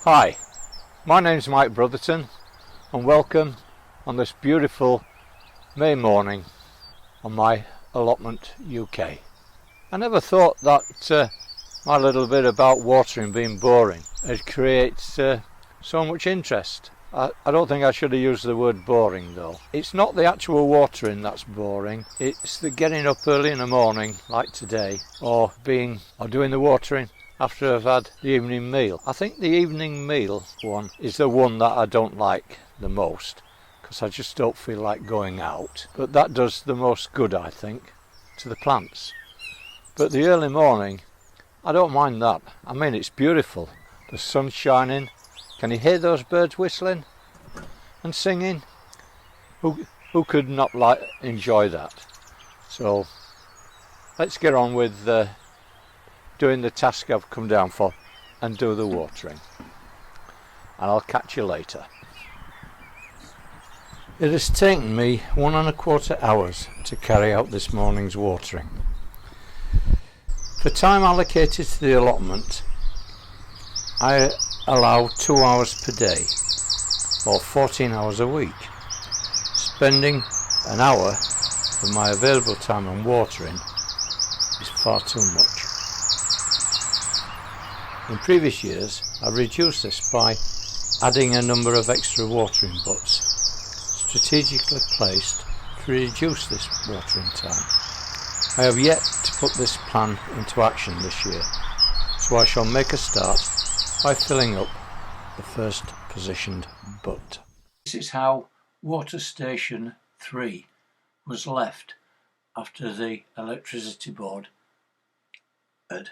Hi, my name's Mike Brotherton and welcome on this beautiful May morning on my Allotment UK. I never thought that my little bit about watering being boring would create so much interest. I don't think I should have used the word boring though. It's not the actual watering that's boring, it's the getting up early in the morning like today or doing the watering after I've had the evening meal. I think the evening meal one is the one that I don't like the most because I just don't feel like going out. But that does the most good, I think, to the plants. But the early morning, I don't mind that. I mean, it's beautiful. The sun's shining. Can you hear those birds whistling and singing? Who could not enjoy that? So let's get on with doing the task I've come down for and do the watering, and I'll catch you later. It has taken me 1¼ hours to carry out this morning's watering. For time allocated to the allotment, I allow 2 hours per day or 14 hours a week. Spending an hour of my available time on watering is far too much. In previous years, I reduced this by adding a number of extra watering butts, strategically placed to reduce this watering time. I have yet to put this plan into action this year, so I shall make a start by filling up the first positioned butt. This is how water station 3 was left after the electricity board had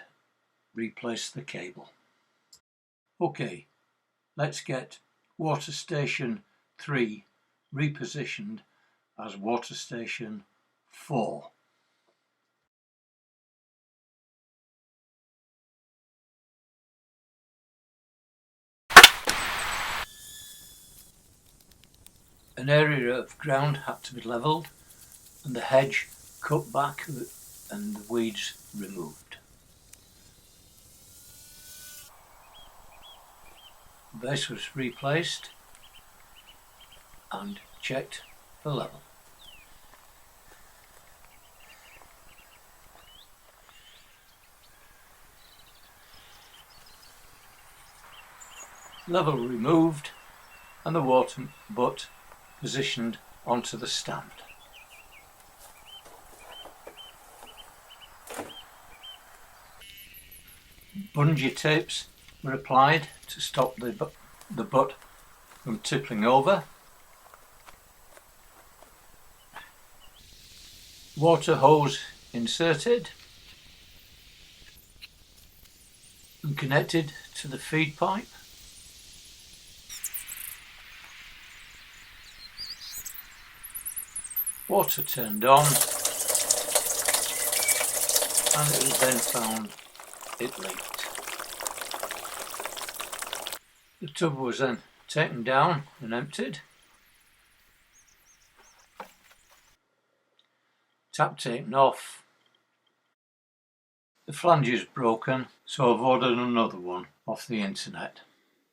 replaced the cable. Okay, let's get water station 3 repositioned as water station 4. An area of ground had to be levelled and the hedge cut back and the weeds removed. The base was replaced and checked for level. Level removed and the water butt positioned onto the stand. Bungee tapes were applied to stop the butt from tippling over. Water hose inserted and connected to the feed pipe. Water turned on and it was then found it leaked. The tub was then taken down and emptied. Tap taken off. The flange is broken, so I've ordered another one off the internet.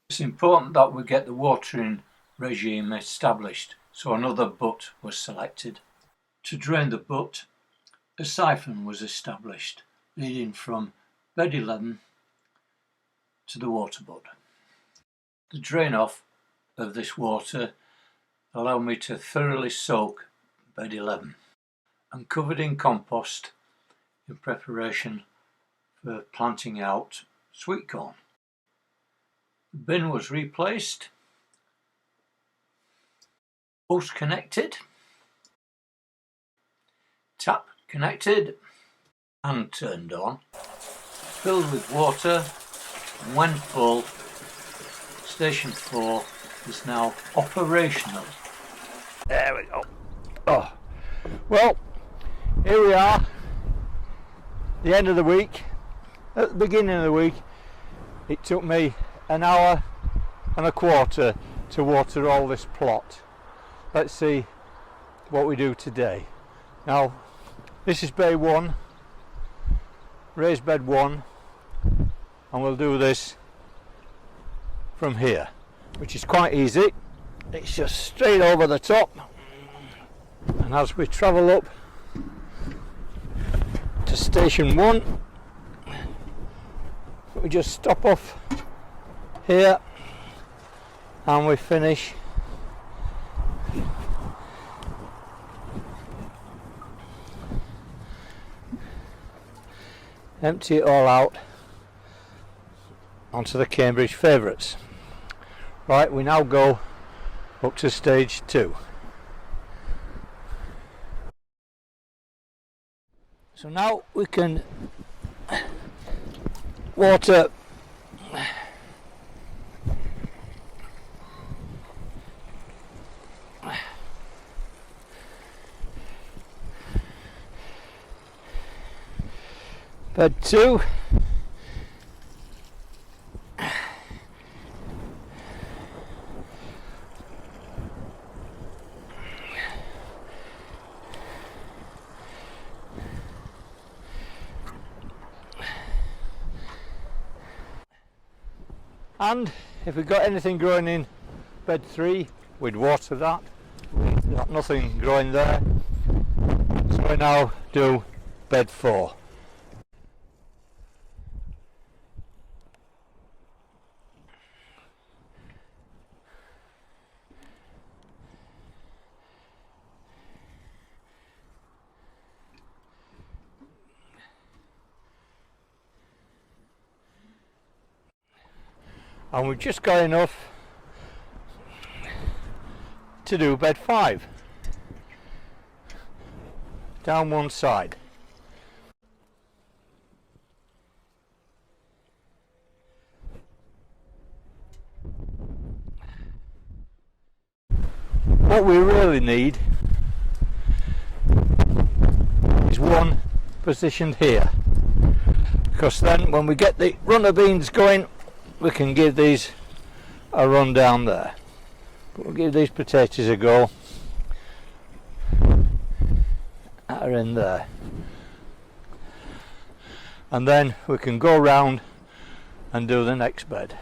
It's important that we get the watering regime established, so another butt was selected. To drain the butt, a siphon was established, leading from bed 11 to the water butt. The drain off of this water allowed me to thoroughly soak bed 11 and covered in compost in preparation for planting out sweetcorn. The bin was replaced, hose connected, tap connected and turned on, filled with water, and when full, Station 4 is now operational. There we go. Oh, well, here we are, the end of the week. At the beginning of the week, it took me an hour and a quarter to water all this plot. Let's see what we do today. Now, this is bay 1, raised bed 1, and we'll do this from here, which is quite easy. It's just straight over the top, and as we travel up to station 1, we just stop off here and we finish empty it all out onto the Cambridge favourites. Right, we now go up to stage 2. So now we can water bed 2. And if we've got anything growing in bed 3, we'd water that. We've got nothing growing there, so we now do bed 4. And we've just got enough to do bed 5 down one side. What we really need is one positioned here, because then when we get the runner beans going, we can give these a run down there. But we'll give these potatoes a go that are in there, and then we can go round and do the next bed.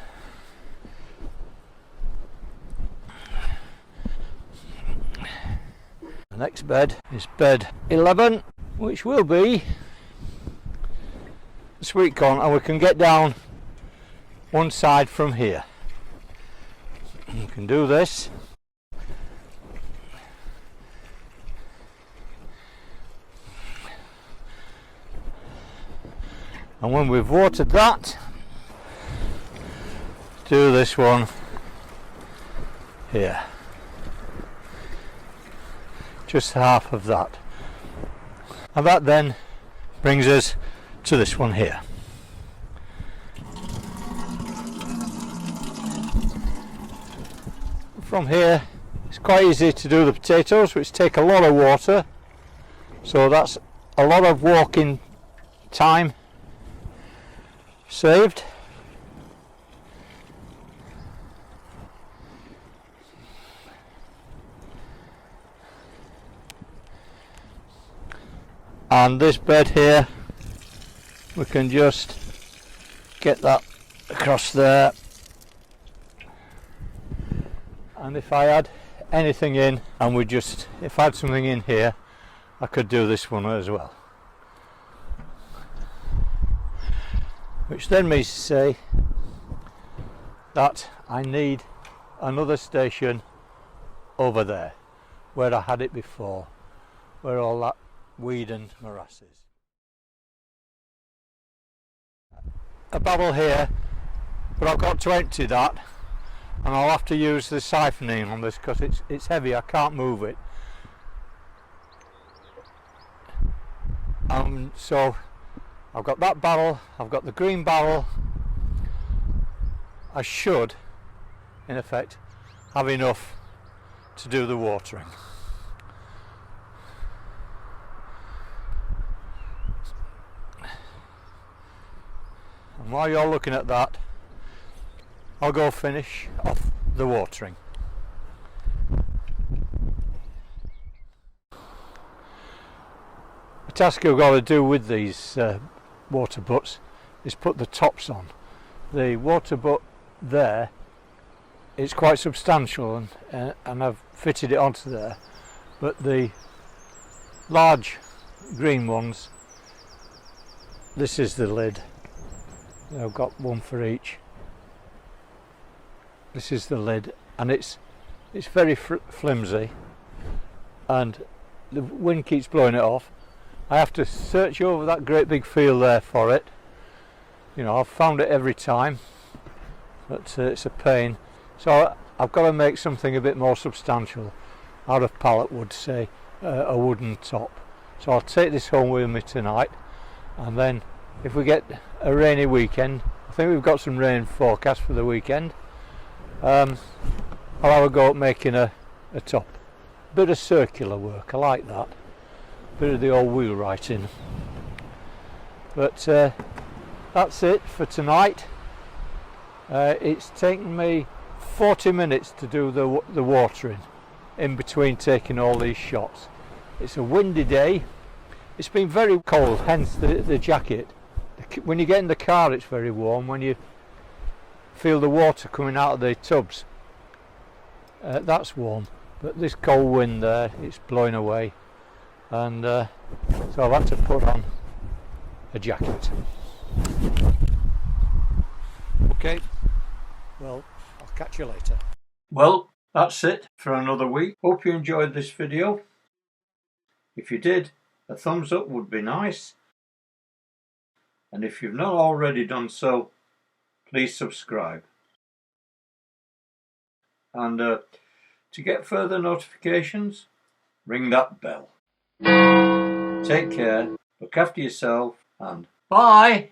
The next bed is bed 11, which will be sweetcorn, and we can get down one side from here. You can do this. And when we've watered that, do this one here. Just half of that. And that then brings us to this one here. From here it's quite easy to do the potatoes, which take a lot of water, so that's a lot of walking time saved. And this bed here, we can just get that across there. And if I had anything in, and if I had something in here, I could do this one as well. Which then means to say that I need another station over there, where I had it before, where all that weed and morass is. A barrel here, but I've got to empty that. And I'll have to use the siphoning on this because it's heavy, I can't move it. So I've got that barrel, I've got the green barrel. I should, in effect, have enough to do the watering. And while you're looking at that, I'll go finish off the watering. The task I've got to do with these water butts is put the tops on. The water butt there it's quite substantial, and I've fitted it onto there, but the large green ones, this is the lid. I've got one for each. This is the lid, and it's very flimsy, and the wind keeps blowing it off. I have to search over that great big field there for it. You know, I've found it every time, but it's a pain. So I've got to make something a bit more substantial out of pallet wood, say a wooden top. So I'll take this home with me tonight, and then if we get a rainy weekend, I think we've got some rain forecast for the weekend, I'll have a go at making a top. Bit of circular work, I like that. Bit of the old wheelwriting. But that's it for tonight. It's taken me 40 minutes to do the watering in between taking all these shots. It's a windy day. It's been very cold, hence the jacket. When you get in the car it's very warm. When you feel the water coming out of the tubs, that's warm. But this cold wind there, it's blowing away, and so I've had to put on a jacket. Okay, well, I'll catch you later. Well, that's it for another week. Hope you enjoyed this video. If you did, a thumbs up would be nice. And if you've not already done so, please subscribe. And to get further notifications, ring that bell. Take care, look after yourself, and bye!